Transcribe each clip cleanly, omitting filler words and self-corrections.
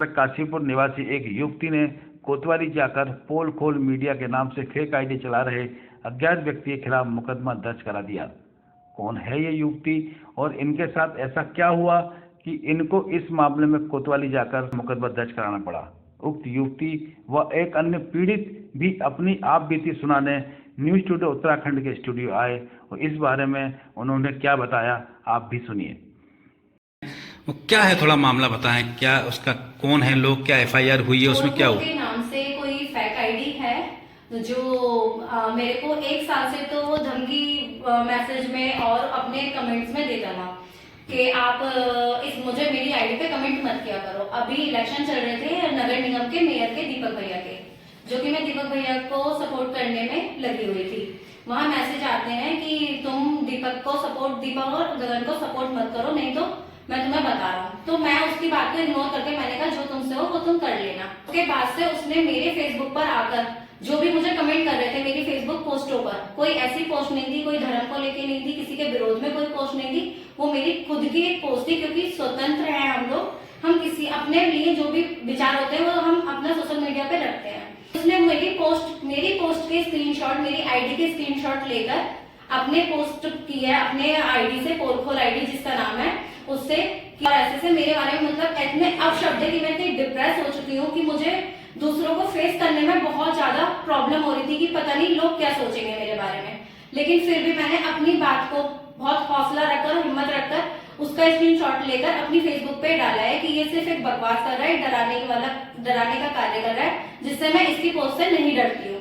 काशीपुर निवासी एक युवती ने कोतवाली जाकर पोल खोल मीडिया के नाम से फेक आईडी चला रहे अज्ञात व्यक्ति के खिलाफ मुकदमा दर्ज करा दिया। कौन है ये युवती और इनके साथ ऐसा क्या हुआ कि इनको इस मामले में कोतवाली जाकर मुकदमा दर्ज कराना पड़ा। उक्त युवती व एक अन्य पीड़ित भी अपनी आप बीती सुनाने न्यूज स्टूडियो उत्तराखंड के स्टूडियो आए और इस बारे में उन्होंने क्या बताया आप भी सुनिए। वो क्या है, थोड़ा मामला बताएं। क्या उसका कौन है लोग, क्या एफआईआर हुई है, उसमें क्या हुआ? के नाम से कोई फेक आईडी है जो मेरे को 1 साल से तो धमकी मैसेज में और अपने कमेंट्स में देता था कि आप मुझे मेरी आईडी पे कमेंट मत किया करो। अभी इलेक्शन चल रहे थे नगर निगम के मेयर के दीपक भैया के, जो कि मैं दीपक भैया को सपोर्ट करने में लगी हुई थी। वहाँ मैसेज आते हैं कि तुम दीपक और गगन को सपोर्ट मत करो, नहीं तो मैं तुम्हें बता रहा हूँ। तो मैं उसकी बात को इग्नोर करके मैंने कहा जो तुमसे हो वो तुम कर लेना। उसके बाद से उसने मेरे फेसबुक पर आकर जो भी मुझे कमेंट कर रहे थे मेरी फेसबुक पोस्टों पर, कोई ऐसी पोस्ट नहीं थी, कोई धर्म को लेके नहीं थी, किसी के विरोध में कोई पोस्ट नहीं थी, वो मेरी खुद की एक पोस्ट थी। क्योंकि स्वतंत्र है हम लोग, हम किसी अपने लिए जो भी विचार होते हैं वो हम अपना सोशल मीडिया पे रखते हैं। उसने मेरी पोस्ट के स्क्रीनशॉट, मेरी आईडी के स्क्रीनशॉट लेकर अपने पोस्ट की है, अपने आईडी से, पोल खोल आईडी जिसका नाम है उससे, और ऐसे मेरे बारे में मतलब इतने अपशब्द है कि मैं इतनी डिप्रेस हो चुकी हूँ कि मुझे दूसरों को फेस करने में बहुत ज्यादा प्रॉब्लम हो रही थी कि पता नहीं लोग क्या सोचेंगे मेरे बारे में। लेकिन फिर भी मैंने अपनी बात को बहुत हौसला रखकर और हिम्मत रखकर उसका स्क्रीनशॉट लेकर अपनी फेसबुक पे डाला है कि ये सिर्फ एक बकवास कर रहा है, डराने का कार्य कर रहा है, जिससे मैं इसकी पोस्ट से नहीं डरती हूँ।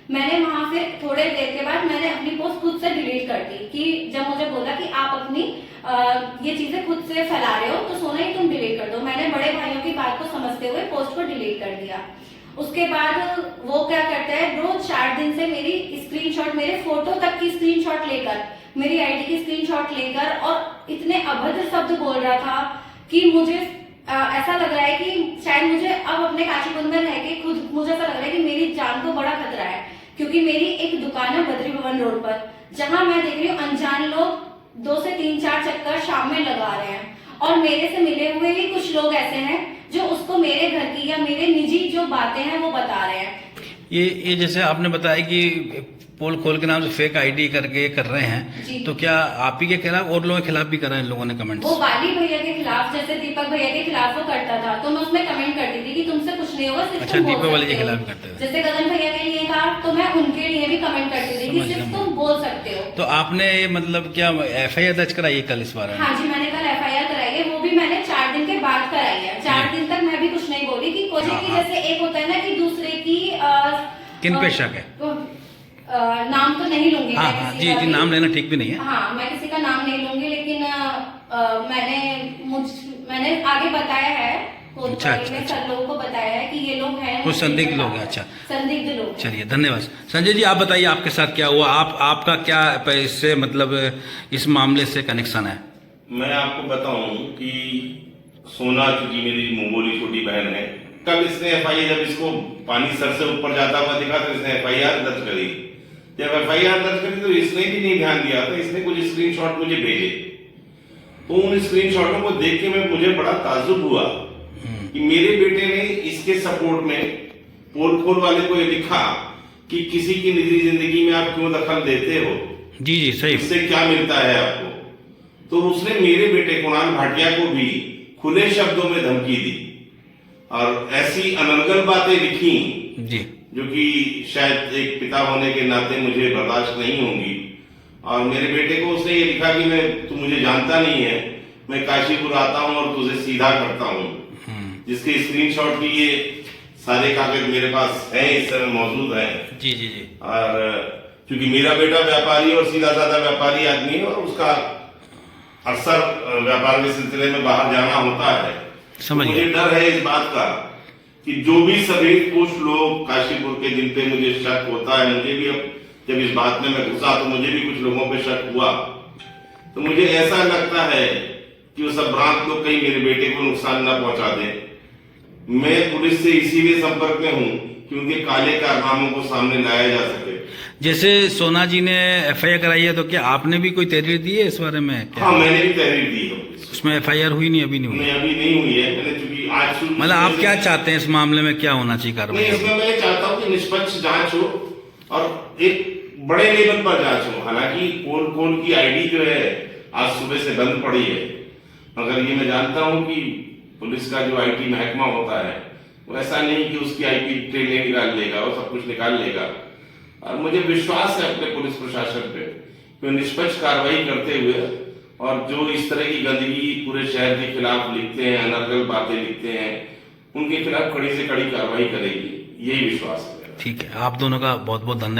मैंने वहां से थोड़े देर के बाद मैंने अपनी पोस्ट खुद से डिलीट कर दी कि जब मुझे बोला कि आप अपनी ये चीजें खुद से फैला रहे हो तो सोना ही तुम डिलीट कर दो। मैंने बड़े भाइयों की बात को समझते हुए पोस्ट को डिलीट कर दिया। उसके बाद वो क्या करता है, रोज 4 दिन से मेरी स्क्रीनशॉट, मेरे फोटो तक की स्क्रीनशॉट लेकर, मेरी आईडी की स्क्रीनशॉट लेकर और इतने अभद्र शब्द बोल रहा था कि मुझे ऐसा लग रहा है कि शायद मुझे अब अपने काशीपुर में रह के खुद मुझे ऐसा लग रहा है कि मेरी जान को बड़ा खतरा है। क्योंकि मेरी एक दुकान है बद्री भवन रोड पर, जहां मैं देख रही हूँ अनजान लोग 2 से 3-4 चक्कर शाम में लगा रहे हैं और मेरे से मिले हुए ही कुछ लोग ऐसे हैं जो उसको मेरे घर की या मेरे निजी जो बातें हैं वो बता रहे हैं। ये जैसे आपने बताया कि पोल खोल के नाम से फेक आईडी करके कर रहे हैं, तो क्या आप ही के खिलाफ और लोगों के खिलाफ भी कर रहे हैं लोगों ने कमेंट? वो वाली भैया के खिलाफ, जैसे दीपक भैया के खिलाफ वो करता था तो मैं उसमें कमेंट करती थी कि तुमसे कुछ नहीं होगा, सिर्फ अच्छा, दीपक वाले के खिलाफ करते थे। जैसे गगन भैया के लिए था तो मैं उनके लिए भी कमेंट करती थी कि सिर्फ तुम बोल सकते हो। तो आपने मतलब क्या एफआईआर दर्ज कराई है कल इस बारे में? हाँ जी, मैंने कल एफआईआर कराई है, वो भी मैंने 4 दिन के बाद कराई है। 4 दिन तक मैं भी कुछ नहीं बोली कि कोई की जैसे एक होता है ना कि दूसरे की किन पे शक है, नाम तो नहीं लूंगी। हाँ, जी, नाम लेना ठीक भी नहीं है। हाँ, मैं किसी का नाम नहीं लूंगी, लेकिन मैंने आगे बताया है, सर लोगों को बताया है कि ये लोग हैं कुछ संदिग्ध लोग हैं। अच्छा, संदिग्ध लोग। चलिए, धन्यवाद। संजय जी, आप बताइए आपके साथ क्या हुआ, आपका क्या इससे मतलब इस मामले से कनेक्शन है? मैं आपको बताऊं कि सोना चूंकि मेरी मुंगोली छोटी बहन है, कल इसने एफआईआर, जब इसको पानी सर से ऊपर जाता हुआ दिखा तो इसने एफआईआर दर्ज करी। जब एफआईआर दर्ज करी तो इसने भी नहीं ध्यान दिया था, इसने कुछ स्क्रीनशॉट मुझे भेजे। तो उन स्क्रीनशॉटों को देख के मुझे बड़ा ताज्जुब हुआ कि मेरे बेटे ने इसके सपोर्ट में पोल खोल वाले को ये लिखा कि किसी की निजी जिंदगी में आप क्यों दखल देते हो, जी सही, इससे क्या मिलता है आपको। तो उसने मेरे बेटे कुणाल भाटिया को भी खुले शब्दों में धमकी दी और ऐसी अनर्गल बातें लिखी जी, जो कि शायद एक पिता होने के नाते मुझे बर्दाश्त नहीं होंगी। और मेरे बेटे को उसने ये लिखा कि तू मुझे जानता नहीं है, मैं काशीपुर आता हूं और तुझे सीधा करता हूं, जिसके स्क्रीनशॉट की ये सारे कागज मेरे पास हैं, इस समय मौजूद हैं। जी। और क्योंकि मेरा बेटा व्यापारी और सीधा साधा व्यापारी आदमी है और उसका अक्सर व्यापार के सिलसिले में बाहर जाना होता है, मुझे डर है इस बात का कि जो भी सभी कुछ लोग काशीपुर के जिन पे मुझे शक होता है, मुझे भी अब जब इस बात में मैं घुसा तो मुझे भी कुछ लोगों पे शक हुआ। तो मुझे ऐसा लगता है कि वो सब भ्रांत लोग कहीं मेरे बेटे को नुकसान न पहुंचा दें। मैं पुलिस से इसीलिए संपर्क में हूँ कि उनके काले कारनामों को सामने लाया जा सके। जैसे सोना जी ने एफआईआर कराई है, तो क्या आपने भी कोई तहरीर दी है इस बारे में? हाँ, मैंने भी तहरीर दी है। उसमें एफआईआर हुई नहीं? अभी नहीं हुई? अभी नहीं हुई है। मैंने चूंकि आज मतलब आप क्या चाहते हैं इस मामले में, क्या होना चाहिए नहीं, कार्रवाई? इसमें मैं चाहता हूँ कि निष्पक्ष जांच हो और एक बड़े लेवल पर जांच हो। हालांकि पोल की आईडी जो है आज सुबह से बंद पड़ी है, मगर ये मैं जानता हूँ कि पुलिस का जो आईटी महकमा होता है वो ऐसा नहीं कि उसकी आईपी ट्रेन निकाल लेगा, वो सब कुछ निकाल लेगा। और मुझे विश्वास है अपने पुलिस प्रशासन पे कि वो निष्पक्ष कार्रवाई करते हुए और जो इस तरह की गंदगी पूरे शहर के खिलाफ लिखते हैं, अनर्गल बातें लिखते हैं, उनके खिलाफ कड़ी से कड़ी कार्रवाई करेगी, यही विश्वास है। ठीक है, आप दोनों का बहुत बहुत धन्यवाद।